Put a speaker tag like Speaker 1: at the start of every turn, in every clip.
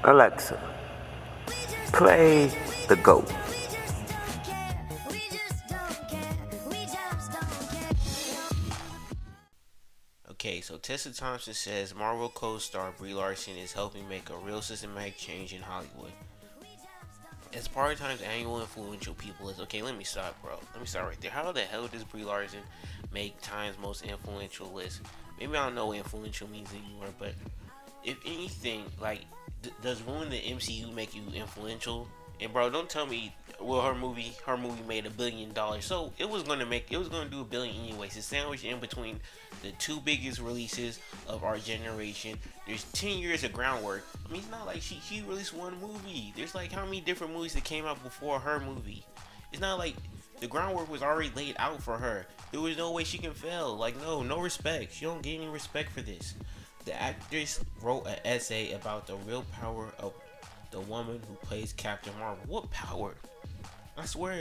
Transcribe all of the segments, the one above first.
Speaker 1: Alexa, play the GOAT.
Speaker 2: Okay, so Tessa Thompson says Marvel co-star Brie Larson is helping make a real systematic change in Hollywood. As part of Time's annual influential people list, okay, let me stop, bro. Let me start right there. How the hell does Brie Larson make Time's most influential list? Maybe I don't know what influential means anymore, but if anything, like, does ruin the MCU make you influential? And bro, don't tell me, well, her movie made $1 billion, so it was gonna do $1 billion anyways. It's sandwiched in between the two biggest releases of our generation. There's 10 years of groundwork. I mean, it's not like she released one movie. There's like how many different movies that came out before her movie. It's not like the groundwork was already laid out for her. There was no way she can fail. Like, no respect. She don't get any respect for this. The actress wrote an essay about the real power of the woman who plays Captain Marvel. What power? I swear,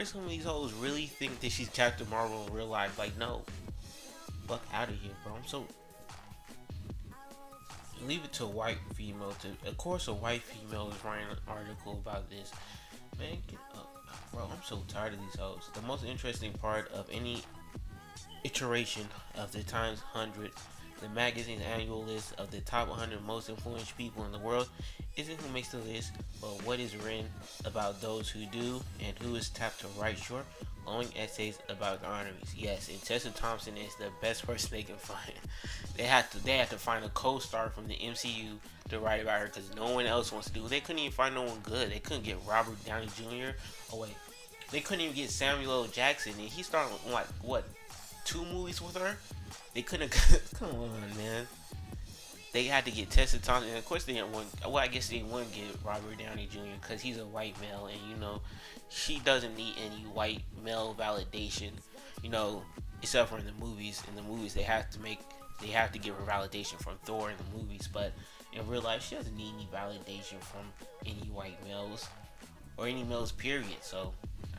Speaker 2: some of these hoes really think that she's Captain Marvel in real life. Like, no, fuck out of here, bro. I'm so leave it to a white female to. Of course, a white female is writing an article about this. Man, get up, bro. I'm so tired of these hoes. The most interesting part of any iteration of the Times 100, the magazine's annual list of the top 100 most influential people in the world, isn't who makes the list, but what is written about those who do and who is tapped to write short, glowing essays about the honorees. Yes, and Tessa Thompson is the best person they can find. They had to find a co-star from the MCU to write about her because no one else wants to do it. They couldn't even find no one good. They couldn't get Robert Downey Jr. Oh wait, they couldn't even get Samuel L. Jackson, and he started like what, 2 movies with her. They couldn't. Come on, man. They had to get Tessa Thompson, and of course they didn't want. Well, I guess they didn't want to get Robert Downey Jr. because he's a white male, and she doesn't need any white male validation. Except for in the movies. In the movies, they have to give her validation from Thor in the movies, but in real life, she doesn't need any validation from any white males or any males. Period. So,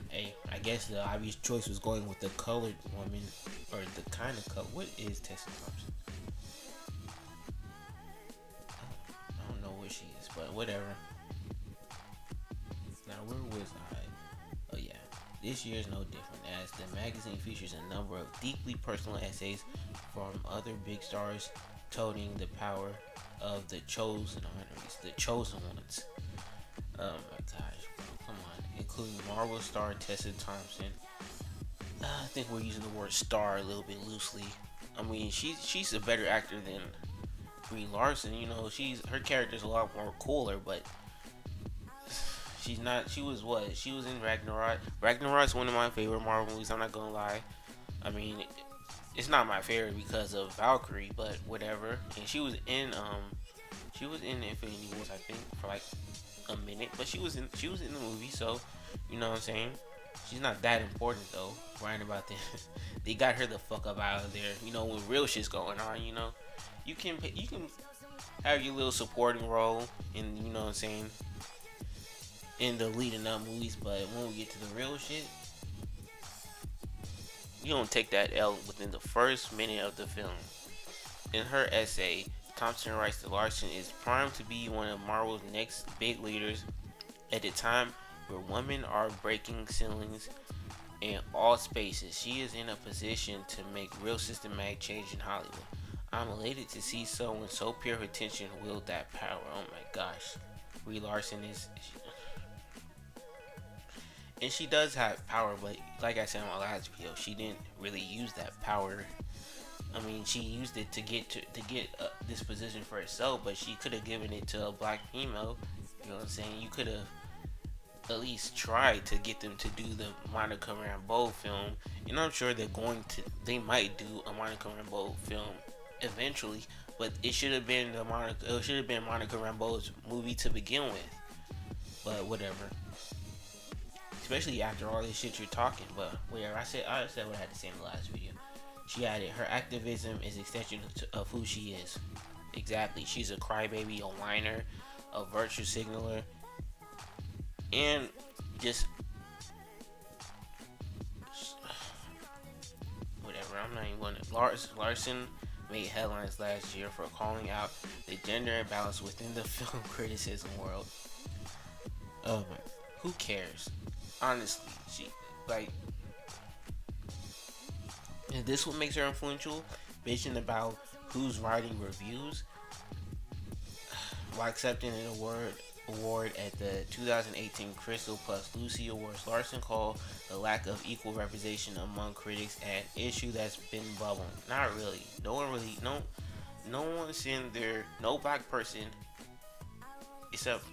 Speaker 2: hey, I guess the obvious choice was going with the colored woman, or the kind of color. What is Tessa Thompson? I don't know what she is, but whatever. Now, where was I? Oh yeah, this year is no different, as the magazine features a number of deeply personal essays from other big stars toting the power of the chosen honorees, the chosen ones. Oh my gosh, bro, come on. Including Marvel star Tessa Thompson. I think we're using the word star a little bit loosely. I mean, she's a better actor than Brie Larson. Her character's a lot more cooler, but she's not. She was what? She was in Ragnarok. Ragnarok's one of my favorite Marvel movies. I'm not gonna lie. I mean, it's not my favorite because of Valkyrie, but whatever. And she was in Infinity Wars, I think, for like a minute, but she was in the movie, so you know what I'm saying. She's not that important though. Right about that, they got her the fuck up out of there. When real shit's going on, you can have your little supporting role in, you know what I'm saying, in the leading up movies, but when we get to the real shit, you don't take that L within the first minute of the film. In her essay, Thompson writes that Larson is primed to be one of Marvel's next big leaders at a time where women are breaking ceilings in all spaces. She is in a position to make real systematic change in Hollywood. I'm elated to see someone so pure of attention wield that power. Oh my gosh. Brie Larson is... And she does have power, but like I said in my last video, she didn't really use that power. I mean, she used it to get this position for herself, but she could have given it to a black female. You know what I'm saying? You could have at least tried to get them to do the Monica Rambeau film, and I'm sure they might do a Monica Rambeau film eventually, but it should have been Monica Rambeau's movie to begin with. But whatever. Especially after all this shit you're talking, but whatever. I said what I had to say in the last video. She added, her activism is an extension of who she is. Exactly. She's a crybaby, a whiner, a virtue signaler, and just whatever. I'm not even going to. Larson made headlines last year for calling out the gender imbalance within the film criticism world. Um, who cares? Honestly, she like, and this what makes her influential, bitching about who's writing reviews while accepting an award at the 2018 Crystal Plus Lucy Awards. Larson called the lack of equal representation among critics an issue that's been bubbling. Not really. No one's in there. No black person, except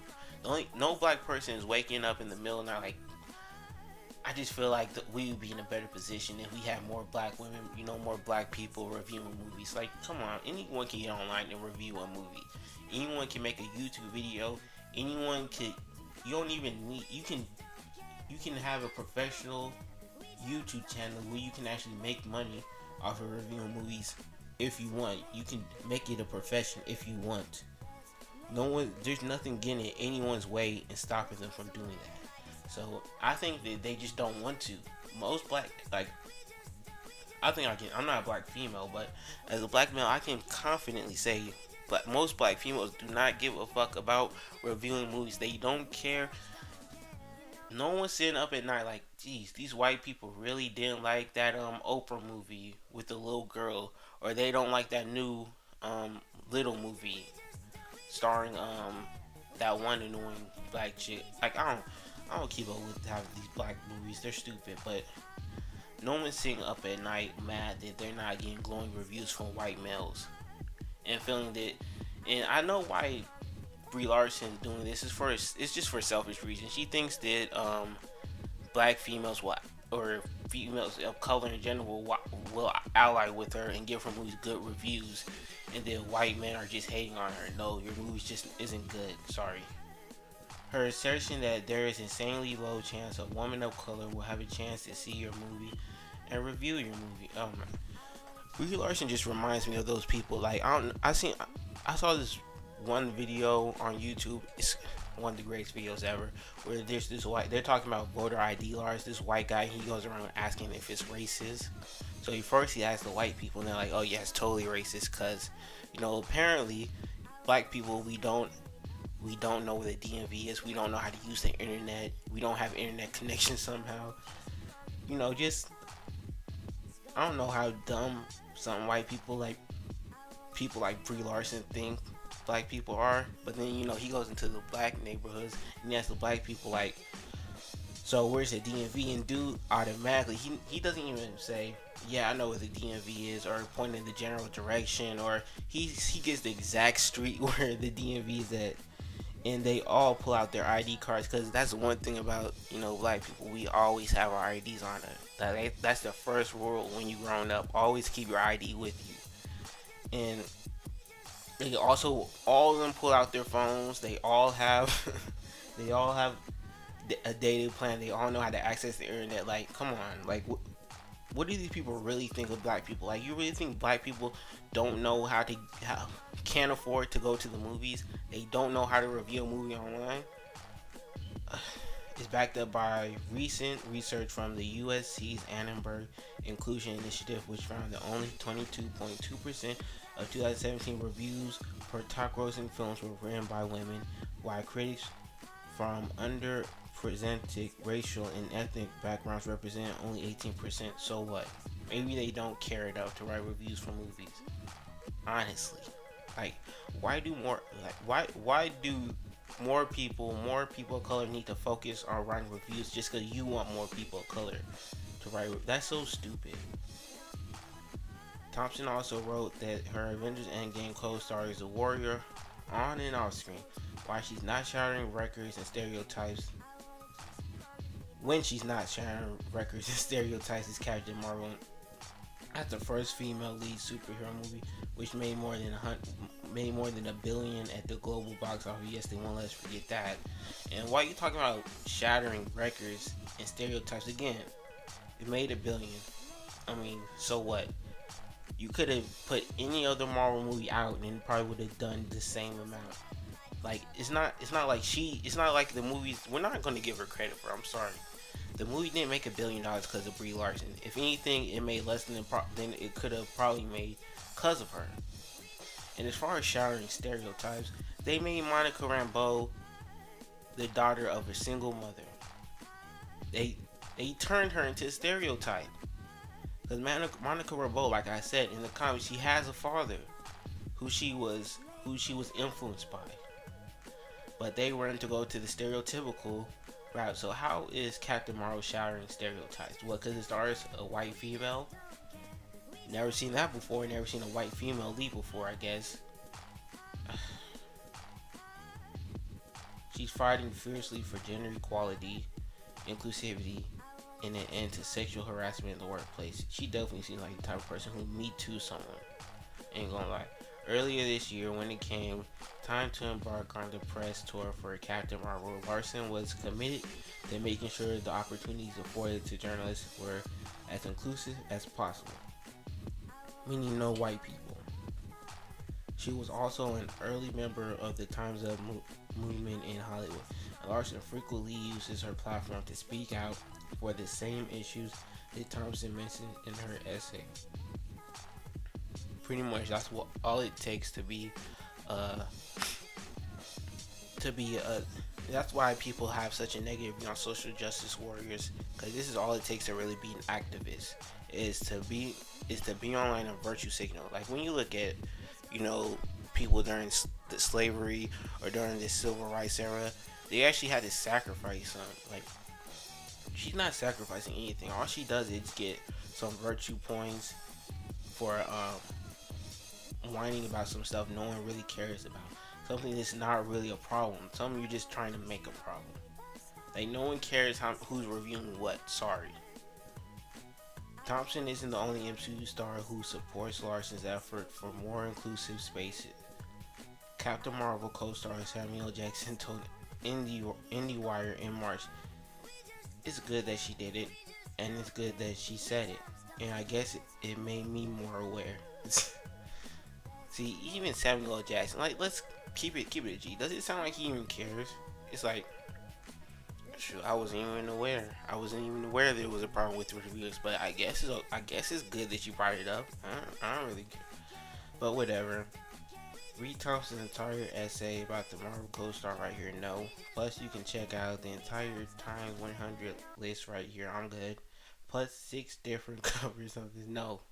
Speaker 2: no black person is waking up in the middle of the night like, I just feel like we would be in a better position if we had more black women, more black people reviewing movies. Like, come on, anyone can get online and review a movie. Anyone can make a YouTube video. Anyone could. You don't even need. You can have a professional YouTube channel where you can actually make money off of reviewing movies if you want. You can make it a profession if you want. There's nothing getting in anyone's way and stopping them from doing that. So I think that they just don't want to. Most black, I'm not a black female, but as a black male, I can confidently say, most black females do not give a fuck about reviewing movies. They don't care. No one's sitting up at night like, geez, these white people really didn't like that Oprah movie with the little girl, or they don't like that new Little movie starring that one annoying black chick. Like, I don't keep up with half of these black movies. They're stupid, but no one's sitting up at night mad that they're not getting glowing reviews from white males and feeling that. And I know why Brie Larson is doing this. It's just for selfish reasons. She thinks that black females or females of color in general will ally with her and give her movies good reviews, and then white men are just hating on her. No, your movie just isn't good. Sorry. Her assertion that there is insanely low chance a woman of color will have a chance to see your movie and review your movie. Brie Larson just reminds me of those people. Like, I saw this one video on YouTube. It's one of the greatest videos ever, where there's this they're talking about voter ID laws. This white guy, he goes around asking if it's racist. So he asks the white people, and they're like, oh yeah, it's totally racist, because apparently black people, we don't know what the DMV is. We don't know how to use the internet. We don't have internet connection somehow. Just, I don't know how dumb some white people like Brie Larson think black people are. But then, he goes into the black neighborhoods and he asks the black people, like, so where's the DMV? And dude, automatically, he doesn't even say, yeah, I know what the DMV is, or point in the general direction, or he gets the exact street where the DMV is at. And they all pull out their ID cards, because that's one thing about black people. We always have our IDs on us. That's the first rule when you grown up. Always keep your ID with you. And they also, all of them pull out their phones. They all have a data plan. They all know how to access the internet. Like, come on, like, what do these people really think of black people? Like, you really think black people don't know can't afford to go to the movies? They don't know how to review a movie online? It's backed up by recent research from the USC's Annenberg Inclusion Initiative, which found that only 22.2% of 2017 reviews for top grossing films were written by women, while critics from underrepresented racial and ethnic backgrounds represent only 18%. So what? Maybe they don't care enough to write reviews for movies. Honestly, like, why do more people of color need to focus on writing reviews just because you want more people of color to write? That's so stupid. Thompson also wrote that her Avengers Endgame co-star is a warrior on and off screen, why she's not shattering records and stereotypes. When she's not shattering records and stereotypes as Captain Marvel. That's the first female lead superhero movie, which made more than $1 billion at the global box office. Yes, they won't let us forget that. And while you're talking about shattering records and stereotypes, again, it made $1 billion. I mean, so what? You could have put any other Marvel movie out and it probably would have done the same amount. Like, it's not like the movies. We're not going to give her credit for. I'm sorry. The movie didn't make $1 billion because of Brie Larson. If anything, it made less than it could have probably made because of her. And as far as shattering stereotypes, they made Monica Rambeau the daughter of a single mother. They they turned her into a stereotype. Because Monica Rambeau, like I said in the comics, she has a father who she was influenced by. But they wanted to go to the stereotypical route. So how is Captain Marvel shattering stereotypes? Well, because it stars a white female. Never seen that before. Never seen a white female lead before, I guess. She's fighting fiercely for gender equality, inclusivity, and an end to sexual harassment in the workplace. She definitely seems like the type of person who me too someone. Ain't gonna lie. Earlier this year, when it came time to embark on the press tour for Captain Marvel, Larson was committed to making sure the opportunities afforded to journalists were as inclusive as possible, meaning no white people. She was also an early member of the Times Up movement in Hollywood. Larson frequently uses her platform to speak out for the same issues that Thompson mentioned in her essay. Pretty much, that's what all it takes to be, uh, to be a. That's why people have such a negative view on social justice warriors, because this is all it takes to really be an activist. Is to be online a virtue signal. Like when you look at, people during the slavery or during the civil rights era, they actually had to sacrifice some. Like she's not sacrificing anything. All she does is get some virtue points for whining about some stuff no one really cares about. Something that's not really a problem. Something you're just trying to make a problem. Like no one cares who's reviewing what. Sorry. Thompson isn't the only MCU star who supports Larson's effort for more inclusive spaces. Captain Marvel co-star Samuel Jackson told IndieWire in March, "It's good that she did it, and it's good that she said it, and I guess it made me more aware." See, even Samuel Jackson, like let's keep it a G. Does it sound like he even cares? It's like, shoot, I wasn't even aware. I wasn't even aware there was a problem with reviews. But I guess it's good that you brought it up. I don't really care. But whatever. Read Thompson's entire essay about the Marvel co-star right here. No. Plus, you can check out the entire Times 100 list right here. I'm good. Plus 6 different covers of this. No.